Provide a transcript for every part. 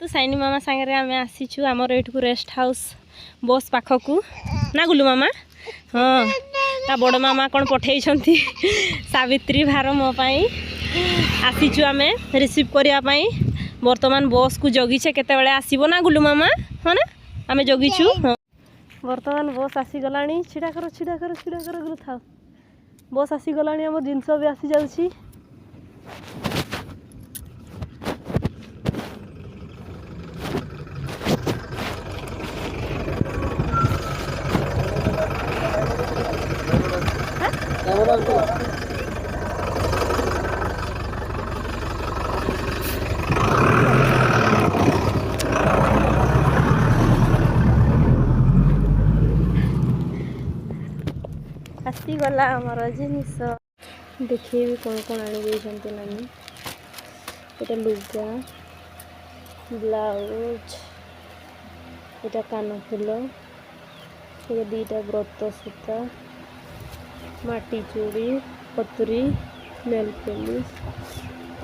तो साइनी मामा सांगे आम आसीचु आमर एठू रेस्ट हाउस बस पाखक ना गुलु मामा। हाँ ता बड़ मामा कौन पठे सावित्री भार मो आसीचु आम रिसीव करने बर्तमान बस को जगीचे केते आसब ना गुलु मामा। हाँ ना आम जगीचु। हाँ बर्तमान बस आसीगला छिड़ा कर छिड़ा कर छिड़ा कर गुलु था बस आसीगला आम जिनस भी आसी जाऊँगी। आसीगला आमर जिनिस देखिए भी कौन कौन आनी नानी ये लुगा ब्लाउज ये कानफुल ये दीटा व्रत सूता माटी चूड़ी कतुरी नेल पॉलिश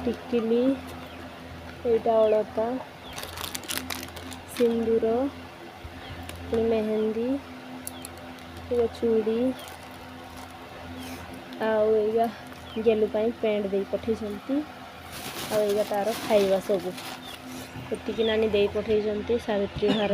टिकिली एटा अलता सिंदूर मेहंदी ये चूड़ी आगा गेलु पेंट दे पठे आगा तार खाइबा सब एतिकी नानी दे पठे सावित्री भार।